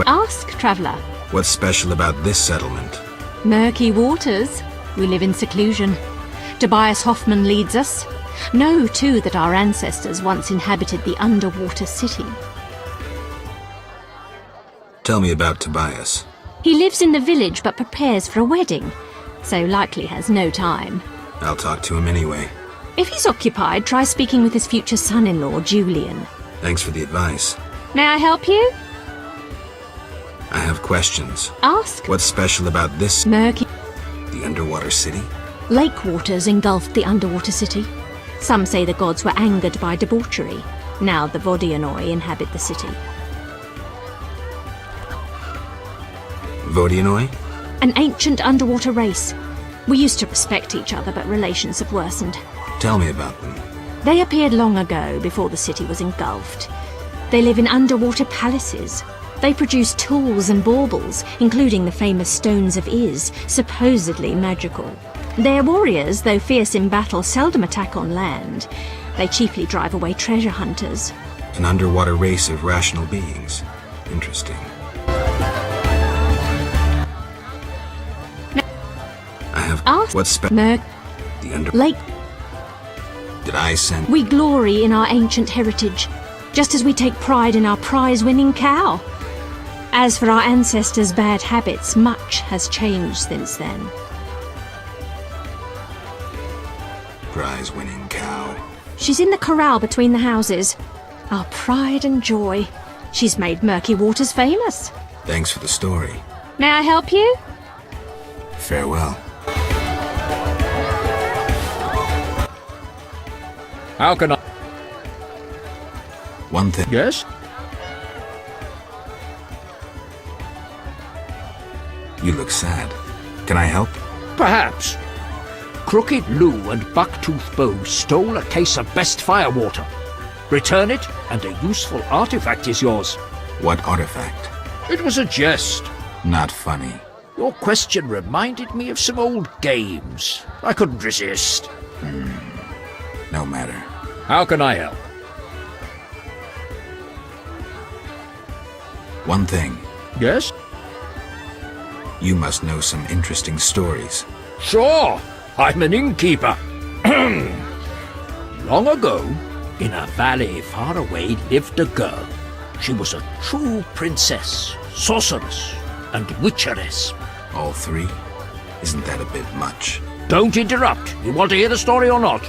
Ask, traveller. What's special about this settlement? Murky waters. We live in seclusion. Tobias Hoffman leads us. Know, too, that our ancestors once inhabited the underwater city. Tell me about Tobias. He lives in the village but prepares for a wedding, so likely has no time. I'll talk to him anyway. If he's occupied, try speaking with his future son-in-law, Julian. Thanks for the advice. May I help you? I have questions. Ask. What's special about this? Murky. The underwater city? Lake waters engulfed the underwater city. Some say the gods were angered by debauchery. Now the Vodianoi inhabit the city. Vodianoi? An ancient underwater race. We used to respect each other, but relations have worsened. Tell me about them. They appeared long ago, before the city was engulfed. They live in underwater palaces. They produce tools and baubles, including the famous Stones of Iz, supposedly magical. Their warriors, though fierce in battle, seldom attack on land. They chiefly drive away treasure hunters. An underwater race of rational beings. Interesting. I have... Ask. What's The under... Lake. Did I send... We glory in our ancient heritage, just as we take pride in our prize-winning cow. As for our ancestors' bad habits, much has changed since then. Prize-winning cow. She's in the corral between the houses. Our pride and joy. She's made Murky Waters famous. Thanks for the story. May I help you? Farewell. How can I... One thing. Yes? You look sad. Can I help? Perhaps. Crooked Lou and Bucktooth Bow stole a case of best firewater. Return it, and a useful artifact is yours. What artifact? It was a jest. Not funny. Your question reminded me of some old games. I couldn't resist. No matter. How can I help? One thing. Yes? You must know some interesting stories. Sure. I'm an innkeeper. Long ago, in a valley far away, lived a girl. She was a true princess, sorceress, and witcheress. All three? Isn't that a bit much? Don't interrupt. You want to hear the story or not?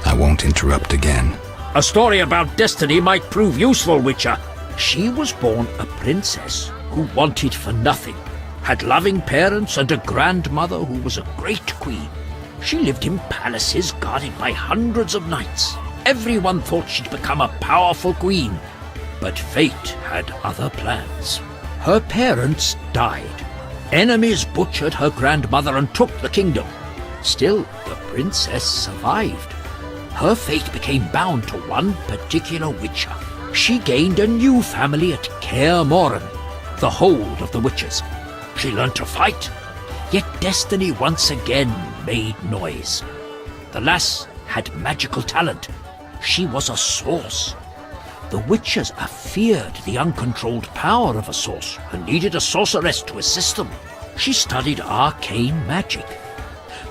I won't interrupt again. A story about destiny might prove useful, Witcher. She was born a princess who wanted for nothing, had loving parents and a grandmother who was a great queen. She lived in palaces guarded by hundreds of knights. Everyone thought she'd become a powerful queen, but fate had other plans. Her parents died. Enemies butchered her grandmother and took the kingdom. Still, the princess survived. Her fate became bound to one particular witcher. She gained a new family at Kaer Morhen, the hold of the witches. She learned to fight, yet destiny once again made noise. The lass had magical talent. She was a source. The witches feared the uncontrolled power of a source and needed a sorceress to assist them. She studied arcane magic.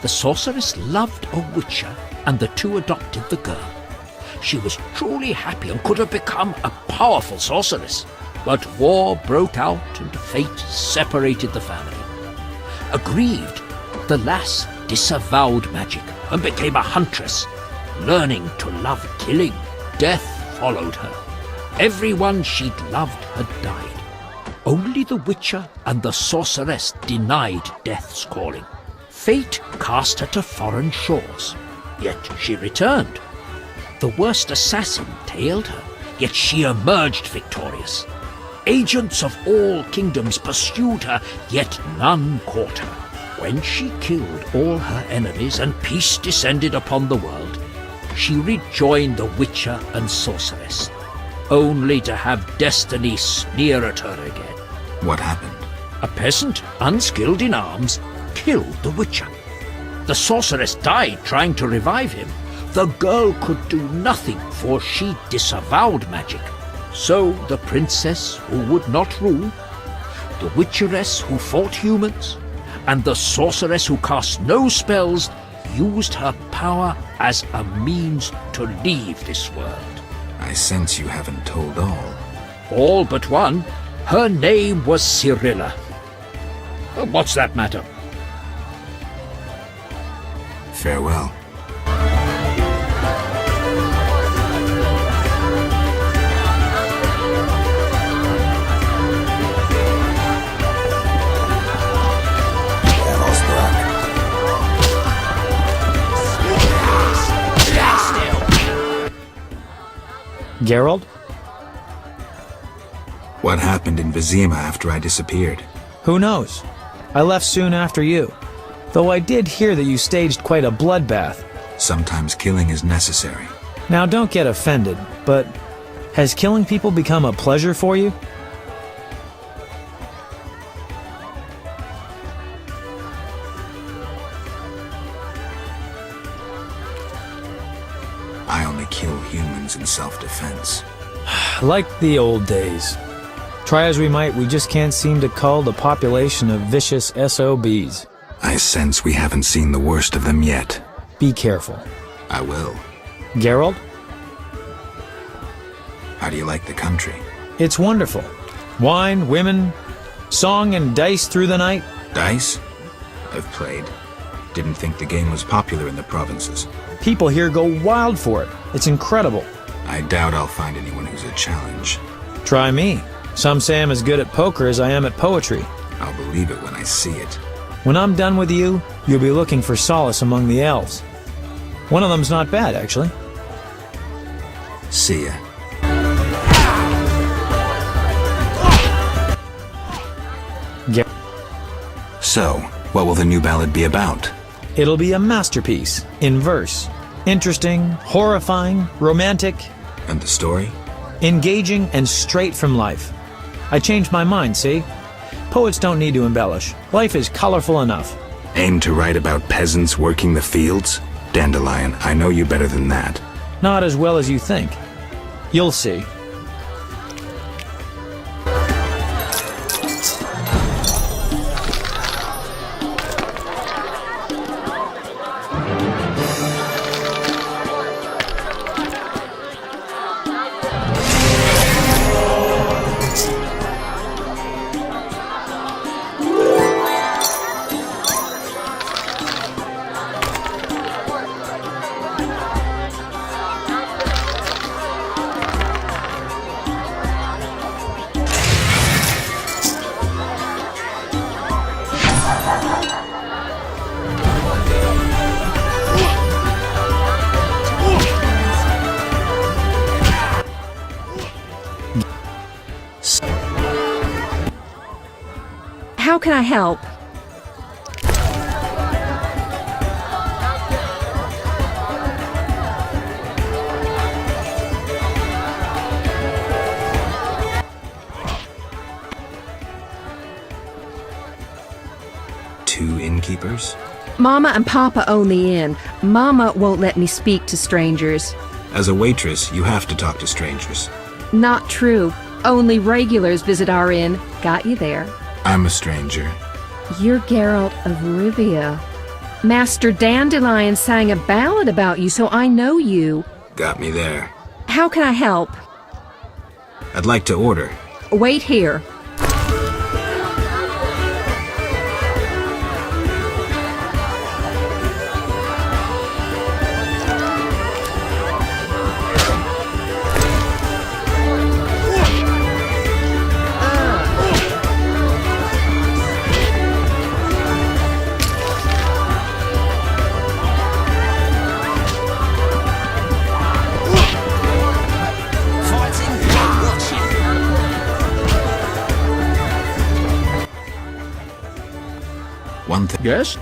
The sorceress loved a witcher, and the two adopted the girl. She was truly happy and could have become a powerful sorceress. But war broke out and fate separated the family. Aggrieved, the lass disavowed magic and became a huntress. Learning to love killing, death followed her. Everyone she'd loved had died. Only the witcher and the sorceress denied death's calling. Fate cast her to foreign shores, yet she returned. The worst assassin tailed her, yet she emerged victorious. Agents of all kingdoms pursued her, yet none caught her. When she killed all her enemies and peace descended upon the world, she rejoined the witcher and sorceress, only to have destiny sneer at her again. What happened? A peasant, unskilled in arms, killed the witcher. The sorceress died trying to revive him, The girl could do nothing, for she disavowed magic. So the princess who would not rule, the witcheress who fought humans, and the sorceress who cast no spells used her power as a means to leave this world. I sense you haven't told all. All but one. Her name was Cyrilla. What's that matter? Farewell. Geralt? What happened in Vizima after I disappeared? Who knows? I left soon after you. Though I did hear that you staged quite a bloodbath. Sometimes killing is necessary. Now don't get offended, but has killing people become a pleasure for you? I only kill humans in self-defense. Like the old days. Try as we might, we just can't seem to cull the population of vicious SOBs. I sense we haven't seen the worst of them yet. Be careful. I will. Geralt? How do you like the country? It's wonderful. Wine, women, song and dice through the night. Dice? I've played. Didn't think the game was popular in the provinces. People here go wild for it. It's incredible. I doubt I'll find anyone who's a challenge. Try me. Some say I'm as good at poker as I am at poetry. I'll believe it when I see it. When I'm done with you, you'll be looking for solace among the elves. One of them's not bad, actually. See ya. So, what will the new ballad be about? It'll be a masterpiece, in verse. Interesting, horrifying, romantic, And the story? engaging, and straight from life. I changed my mind, see? Poets don't need to embellish. Life is colorful enough. Aim to write about peasants working the fields? Dandelion, I know you better than that. Not as well as you think. You'll see. How can I help? Two innkeepers? Mama and Papa own the inn. Mama won't let me speak to strangers. As a waitress, you have to talk to strangers. Not true. Only regulars visit our inn. Got you there. I'm a stranger. You're Geralt of Rivia. Master Dandelion sang a ballad about you, so I know you. Got me there. How can I help? I'd like to order. Wait here. One thing. Yes?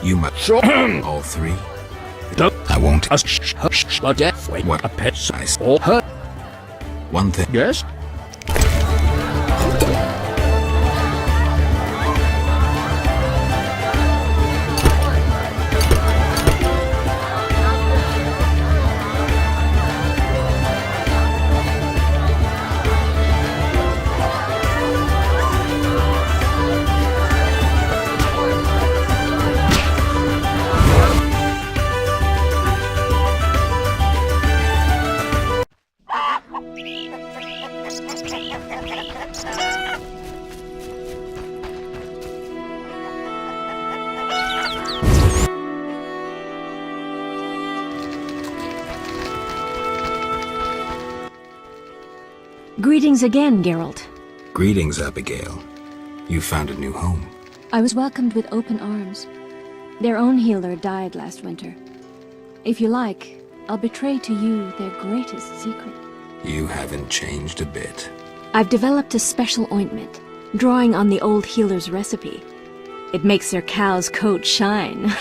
You must. Sure. All three? Don't I won't. a death when What? a pet size I- or her. One thing. Yes? Greetings again, Geralt. Greetings, Abigail. You found a new home. I was welcomed with open arms. Their own healer died last winter. If you like, I'll betray to you their greatest secret. You haven't changed a bit. I've developed a special ointment, drawing on the old healer's recipe. It makes their cow's coat shine.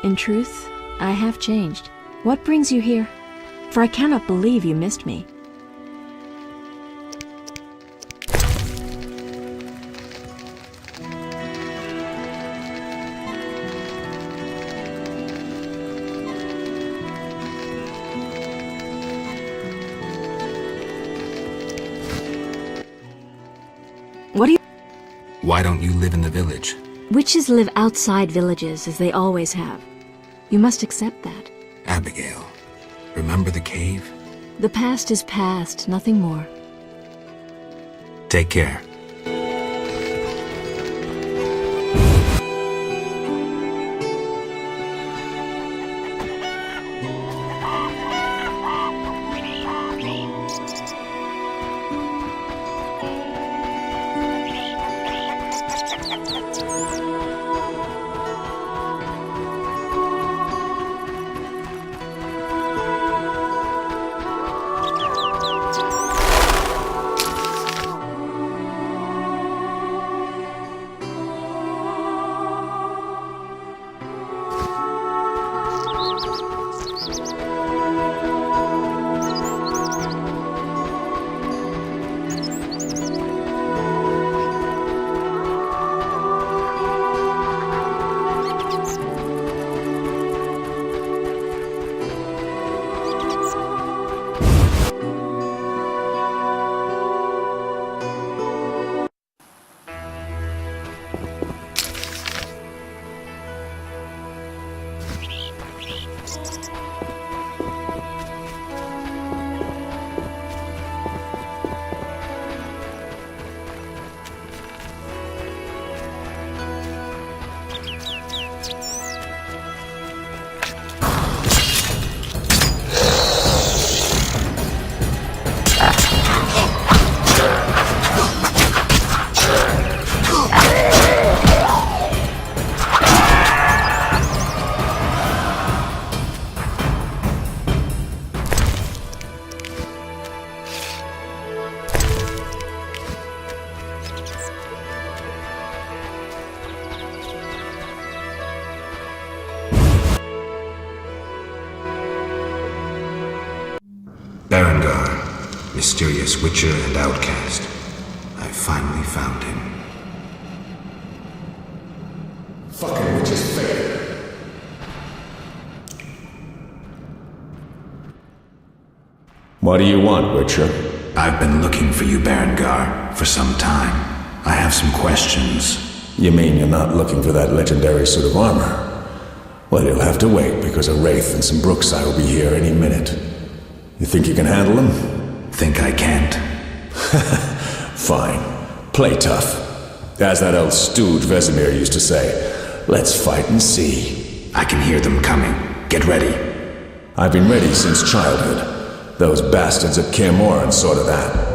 In truth, I have changed. What brings you here? For I cannot believe you missed me. What do you... Why don't you live in the village? Witches live outside villages, as they always have. You must accept that. Abigail, remember the cave? The past is past, nothing more. Take care. Berengar, mysterious witcher and outcast. I finally found him. Fucking witch's failure. What do you want, Witcher? I've been looking for you, Berengar, for some time. I have some questions. You mean you're not looking for that legendary suit of armor? Well, you'll have to wait, because a Wraith and some Brookside will be here any minute. You think you can handle them? Think I can't? Fine. Play tough. As that old stooge Vesemir used to say, let's fight and see. I can hear them coming. Get ready. I've been ready since childhood. Those bastards at Kaer Morhen saw to that.